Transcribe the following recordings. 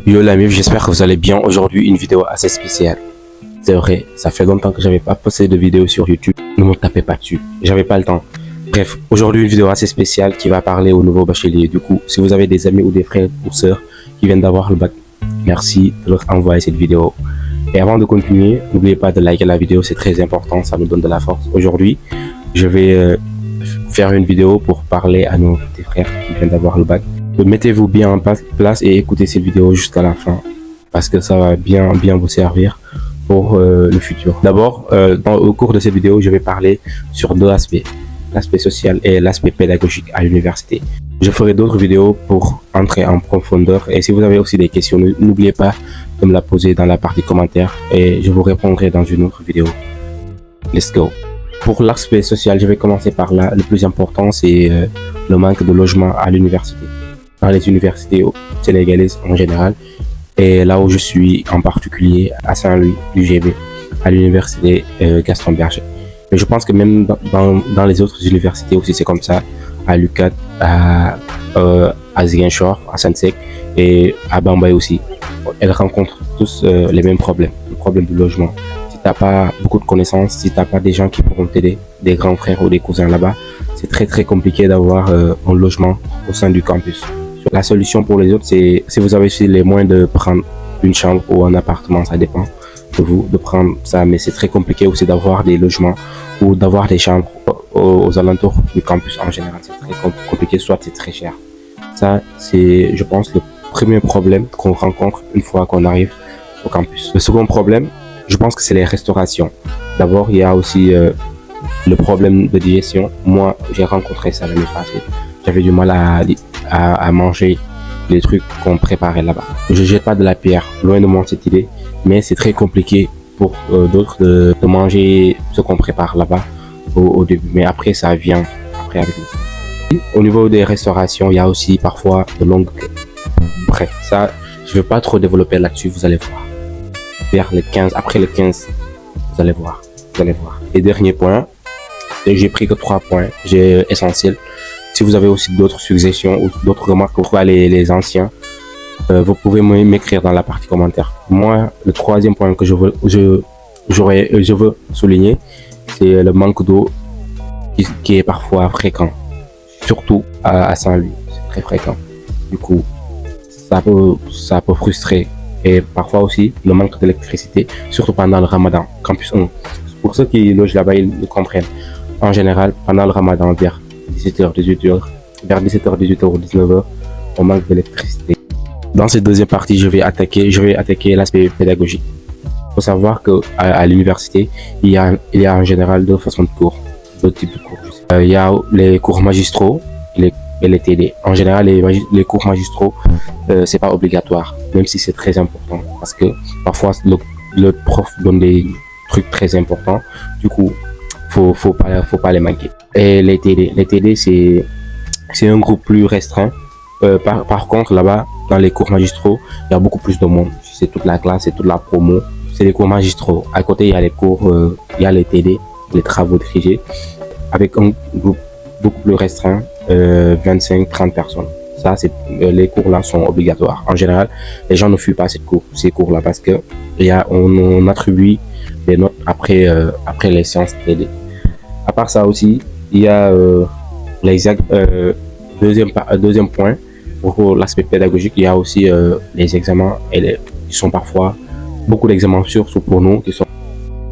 Yo la mif, j'espère que vous allez bien. Aujourd'hui, une vidéo assez spéciale. C'est vrai, ça fait longtemps que j'avais pas posté de vidéo sur YouTube. Ne me tapez pas dessus, j'avais pas le temps. Bref, aujourd'hui une vidéo assez spéciale qui va parler aux nouveaux bacheliers. Du coup, si vous avez des amis ou des frères ou sœurs qui viennent d'avoir le bac, merci de leur envoyer cette vidéo. Et avant de continuer, n'oubliez pas de liker la vidéo, c'est très important, ça nous donne de la force. Aujourd'hui, je vais faire une vidéo pour parler à nos petits frères qui viennent d'avoir le bac. Mettez-vous bien en place et écoutez cette vidéo jusqu'à la fin parce que ça va bien vous servir pour le futur. D'abord, au cours de cette vidéo, je vais parler sur deux aspects, l'aspect social et l'aspect pédagogique à l'université. Je ferai d'autres vidéos pour entrer en profondeur et si vous avez aussi des questions, n'oubliez pas de me la poser dans la partie commentaires et je vous répondrai dans une autre vidéo. Let's go. Pour l'aspect social, je vais commencer par là. Le plus important, c'est le manque de logement à l'université. Dans les universités sénégalaises en général, et là où je suis en particulier à Saint-Louis, l'UGB, à l'université Gaston Berger. Mais je pense que même dans les autres universités aussi, c'est comme ça, à l'UCAD, à Ziguinchor, à Saint-Sec et à Bambay aussi. Elles rencontrent tous les mêmes problèmes, le problème du logement. Si t'as pas beaucoup de connaissances, si t'as pas des gens qui pourront t'aider, des grands frères ou des cousins là-bas, c'est très compliqué d'avoir un logement au sein du campus. La solution pour les autres, c'est si vous avez aussi les moyens de prendre une chambre ou un appartement, ça dépend de vous de prendre ça, mais c'est très compliqué aussi d'avoir des logements ou d'avoir des chambres aux alentours du campus en général. C'est très compliqué, soit c'est très cher. Ça, c'est, je pense, le premier problème qu'on rencontre une fois qu'on arrive au campus. Le second problème, je pense que c'est les restaurations. D'abord, il y a aussi le problème de digestion. Moi, j'ai rencontré ça l'année passée. J'avais du mal à manger les trucs qu'on préparait là-bas. Je jette pas de la pierre, loin de moi cette idée, mais c'est très compliqué pour d'autres de manger ce qu'on prépare là-bas au début. Mais après, ça vient après avec le temps. Au niveau des restaurations, il y a aussi parfois de longues queues. Bref, ça, je vais pas trop développer là-dessus, vous allez voir. Vers le 15, après le 15, vous allez voir. Et dernier point, j'ai pris que 3 points, j'ai essentiel. Si vous avez aussi d'autres suggestions ou d'autres remarques pour les anciens, vous pouvez m'écrire dans la partie commentaire. Moi, le troisième point que je veux souligner, c'est le manque d'eau qui est parfois fréquent, surtout à Saint-Louis, c'est très fréquent. Du coup, ça peut frustrer. Et parfois aussi le manque d'électricité, surtout pendant le Ramadan, campus 1. Pour ceux qui logent là-bas, ils le comprennent. En général, pendant le Ramadan, vers 17h, 18h ou 19h, on manque d'électricité. Dans cette deuxième partie, je vais attaquer l'aspect pédagogique. Il faut savoir que à l'université, il y a en général deux façons de cours, deux types de cours. Il y a les cours magistraux et les TD. En général, les cours magistraux, c'est pas obligatoire, même si c'est très important, parce que parfois le prof donne des trucs très importants. Du coup, faut pas les manquer. Et les TD, c'est un groupe plus restreint. Par contre, là-bas, dans les cours magistraux, il y a beaucoup plus de monde. C'est toute la classe, c'est toute la promo. C'est les cours magistraux. À côté, il y a les cours, il y a les TD, les travaux dirigés, avec un groupe beaucoup plus restreint, 25-30 personnes. Ça, les cours-là sont obligatoires. En général, les gens ne fuient pas ces cours-là parce que on attribue des notes après les séances TD. À part ça aussi, il y a deuxième point pour l'aspect pédagogique, il y a aussi les examens qui sont parfois beaucoup d'examens surtout pour nous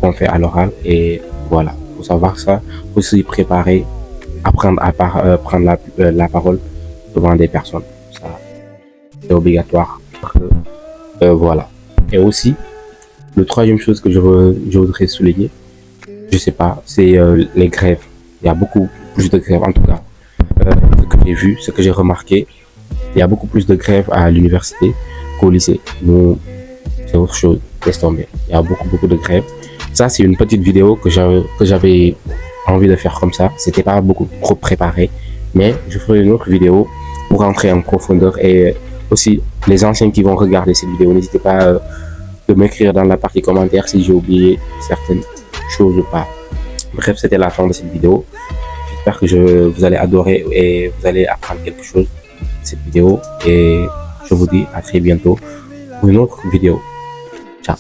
qu'on fait à l'oral et voilà, faut savoir ça, faut aussi préparer, apprendre à prendre la parole devant des personnes, ça c'est obligatoire. Voilà. Et aussi le troisième chose que je voudrais souligner, je sais pas, c'est les grèves. Il y a beaucoup plus de grèves, en tout cas, ce que j'ai vu, ce que j'ai remarqué. Il y a beaucoup plus de grèves à l'université qu'au lycée. Nous, c'est autre chose, laisse tomber. Il y a beaucoup de grèves. Ça, c'est une petite vidéo que j'avais envie de faire comme ça. C'était pas beaucoup trop préparé, mais je ferai une autre vidéo pour rentrer en profondeur. Et aussi, les anciens qui vont regarder cette vidéo, n'hésitez pas de m'écrire dans la partie commentaire si j'ai oublié certaines choses ou pas. Bref, c'était la fin de cette vidéo. J'espère que vous allez adorer et vous allez apprendre quelque chose de cette vidéo. Et je vous dis à très bientôt pour une autre vidéo. Ciao.